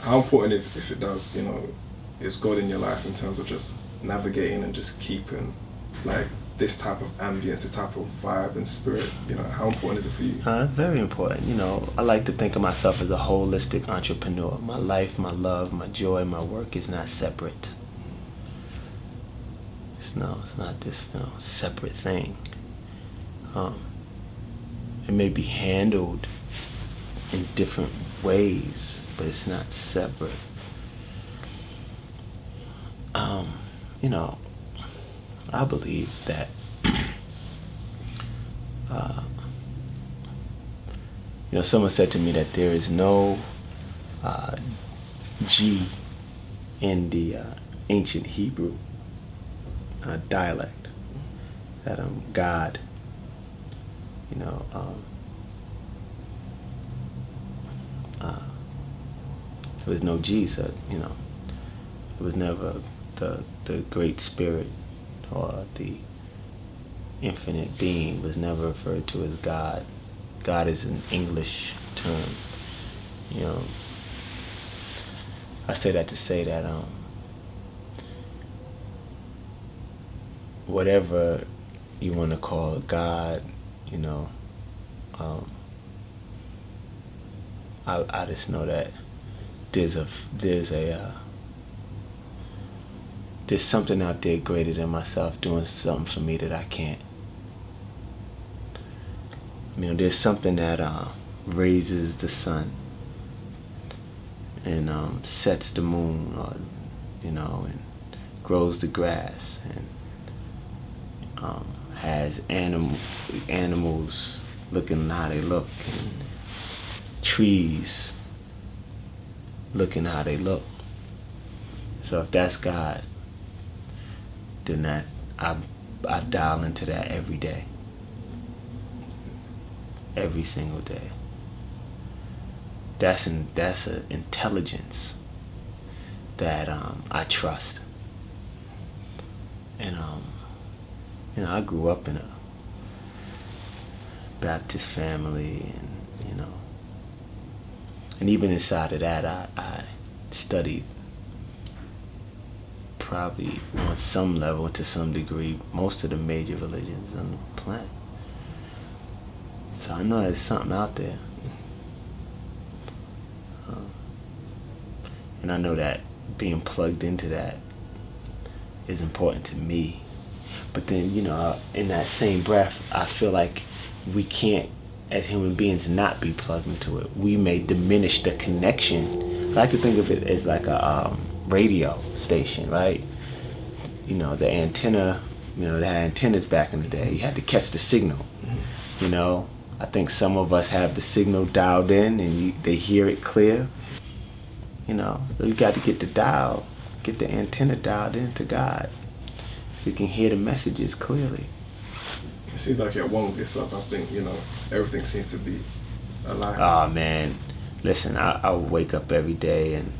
how important, if it does, is God in your life in terms of just navigating and just keeping like this type of ambience, this type of vibe and spirit? How important is it for you? Very important. I like to think of myself as a holistic entrepreneur. My life, my love, my joy, my work is not separate. It's not this separate thing. It may be handled in different ways, but it's not separate. I believe that someone said to me that there is no G in the ancient Hebrew dialect, that God, there was no G, so it was never the great spirit or the infinite being was never referred to as God. God is an English term. I say that to say that whatever you want to call God, I just know that there's something out there greater than myself doing something for me that I can't. There's something that raises the sun and sets the moon, and grows the grass, and has animals looking how they look, and trees looking how they look. So if that's God, then I dial into that every day, every single day. That's an intelligence that I trust. And I grew up in a Baptist family, and even inside of that, I studied probably on some level, to some degree, most of the major religions on the planet. So I know there's something out there. And I know that being plugged into that is important to me. But then, in that same breath, I feel like we can't, as human beings, not be plugged into it. We may diminish the connection. I like to think of it as like a radio station, right? The antenna, they had antennas back in the day. You had to catch the signal. I think some of us have the signal dialed in and they hear it clear. You got to get the antenna dialed into God, so you can hear the messages clearly. It seems like you're one with yourself. I think, everything seems to be alive. Oh man, listen, I wake up every day and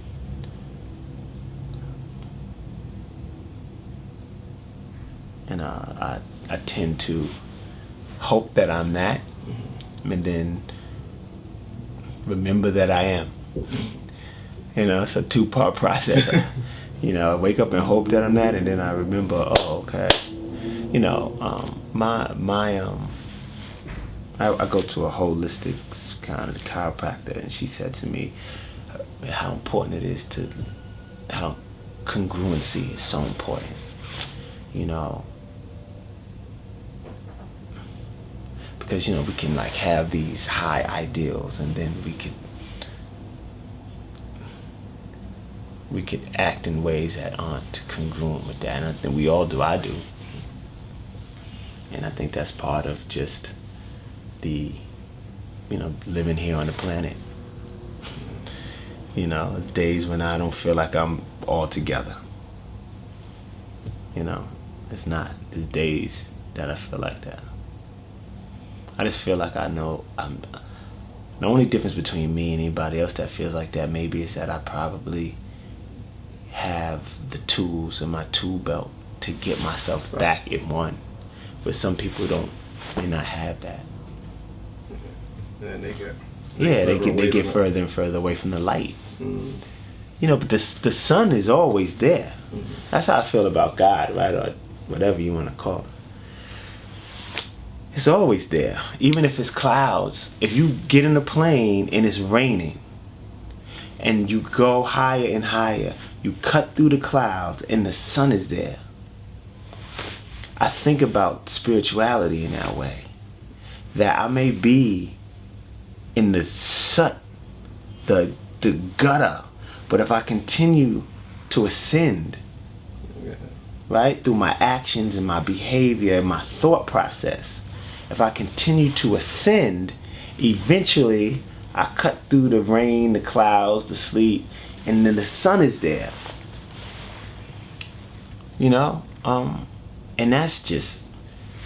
I tend to hope that I'm that, and then remember that I am. It's a two-part process. I wake up and hope that I'm that, and then I remember, oh, okay. I go to a holistic kind of chiropractor, and she said to me how important it is how congruency is so important. Because, we can have these high ideals, and then we could act in ways that aren't congruent with that. And I think we all do. I do. And I think that's part of just the, living here on the planet. There's days when I don't feel like I'm all together. It's not. There's days that I feel like that. I just feel like I know I'm. The only difference between me and anybody else that feels like that maybe is that I probably have the tools in my tool belt to get myself back in one. But some people may not have that. And they get they get further and further away from the light. but the sun is always there. Mm-hmm. That's how I feel about God, right? Or whatever you want to call it. It's always there. Even if it's clouds. If you get in a plane and it's raining, and you go higher and higher, you cut through the clouds and the sun is there. I think about spirituality in that way. That I may be in the soot, the gutter, but if I continue to ascend, right, through my actions and my behavior and my thought process, if I continue to ascend, eventually I cut through the rain, the clouds, the sleet, and then the sun is there. And that's just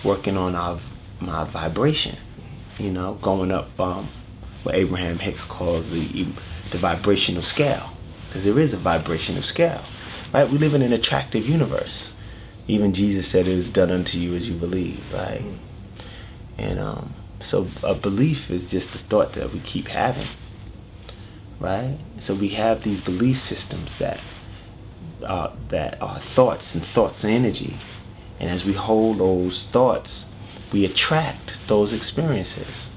working on my vibration. Going up what Abraham Hicks calls the vibrational scale, because there is a vibrational scale, right? We live in an attractive universe. Even Jesus said, "It is done unto you as you believe," right? And so a belief is just a thought that we keep having, right? So we have these belief systems that are thoughts and energy, and as we hold those thoughts, we attract those experiences.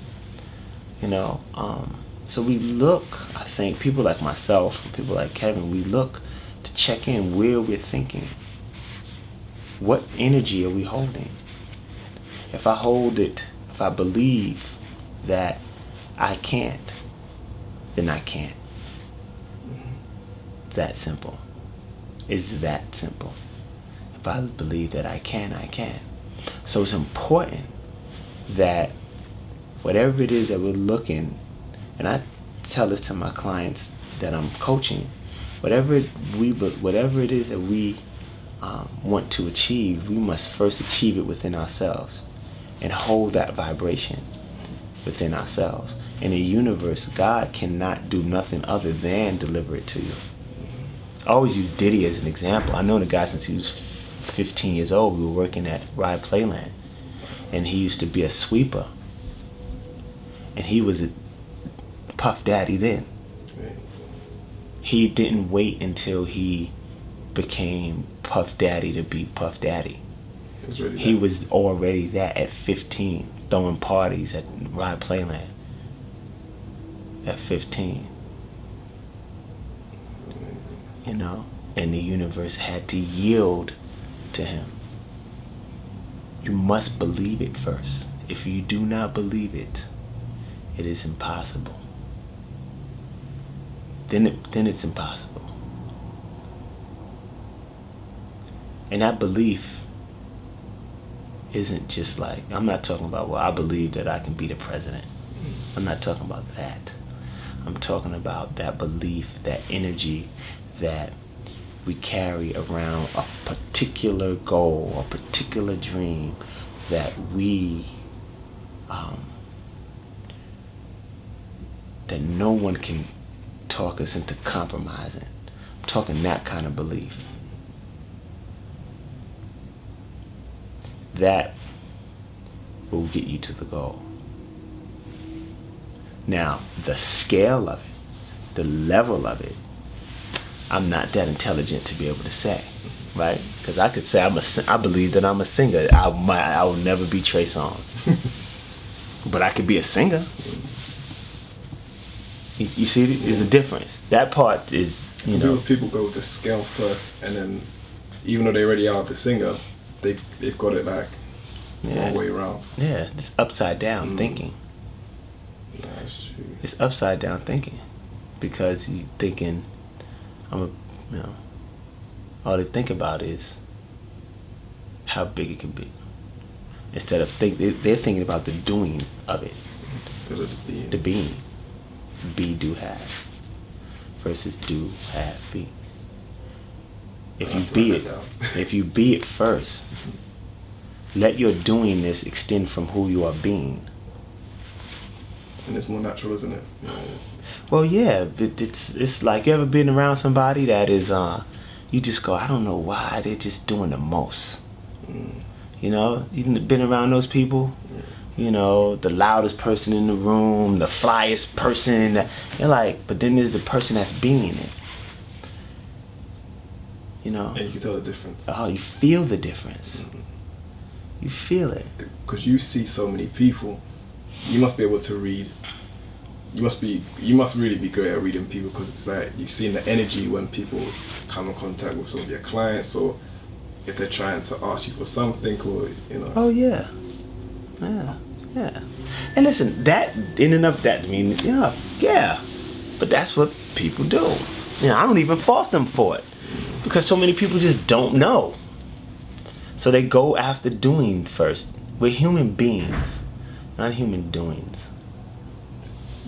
So we look, I think, people like myself, people like Kevin, we look to check in where we're thinking. What energy are we holding? If I hold it, if I believe that I can't, then I can't. That simple. It's that simple. If I believe that I can, I can. So it's important that whatever it is that we're looking, and I tell this to my clients that I'm coaching, whatever it is that we want to achieve, we must first achieve it within ourselves and hold that vibration within ourselves. In the universe, God cannot do nothing other than deliver it to you. I always use Diddy as an example. I know the guy since he was 15 years old. We were working at Ride Playland, and he used to be a sweeper, and he was a Puff Daddy then. He didn't wait until he became Puff Daddy to be Puff Daddy. He was already that at 15, throwing parties at Ride Playland at 15. And the universe had to yield to him. You must believe it first. If you do not believe it, it is impossible. Then it's impossible. And that belief isn't just like, I'm not talking about, well, I believe that I can be the president. I'm not talking about that. I'm talking about that belief, that energy that we carry around a particular goal, a particular dream that we, that no one can talk us into compromising. I'm talking that kind of belief. That will get you to the goal. Now, the scale of it, the level of it, I'm not that intelligent to be able to say, right? Because I could say I believe that I'm a singer. I will never be Trey Songz, but I could be a singer. You see, there's a difference. That part is, People go with the scale first, and then even though they already are the singer, they've got it like all the way around. Yeah, it's upside down thinking. That's true. It's upside down thinking, because you're thinking, all they think about is how big it can be. Instead of they're thinking about the doing of it. The being. Be, do, have. Versus do, have, be. If you be it first, let your doingness extend from who you are being. And it's more natural, isn't it? Well, yeah, it's like, you ever been around somebody that is, you just go, I don't know why, they're just doing the most. You've been around those people? The loudest person in the room, the flyest person. You're like, but then there's the person that's being it. you know. And you can tell the difference. Oh, you feel the difference. Mm-hmm. You feel it. Because you see so many people, you must be able to read. You must really be great at reading people, because it's like you've seen the energy when people come in contact with some of your clients, or if they're trying to ask you for something, or you know. Oh yeah. And listen, that in and of that, I mean, yeah. But that's what people do. You know, I don't even fault them for it, because so many people just don't know. So they go after doing first. We're human beings, not human doings.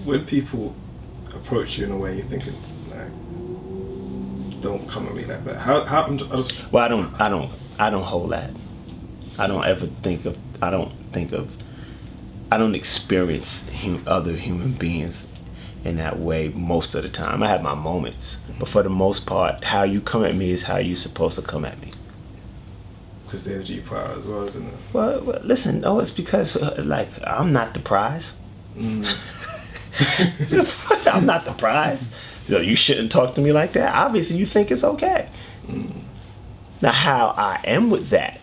When people approach you in a way you're thinking like, don't come at me like that. How Well, I don't hold that. I don't experience other human beings in that way most of the time. I have my moments, but for the most part, how you come at me is how you're supposed to come at me. Because the energy you put out as well, isn't it? Well, listen, it's because like I'm not the prize. I'm not the prize. So you shouldn't talk to me like that. Obviously, you think it's okay. Now, how I am with that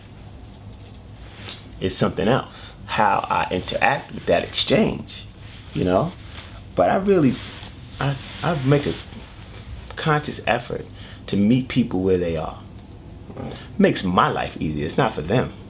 is something else. How I interact with that exchange, you know. But I make a conscious effort to meet people where they are. Makes my life easier. It's not for them.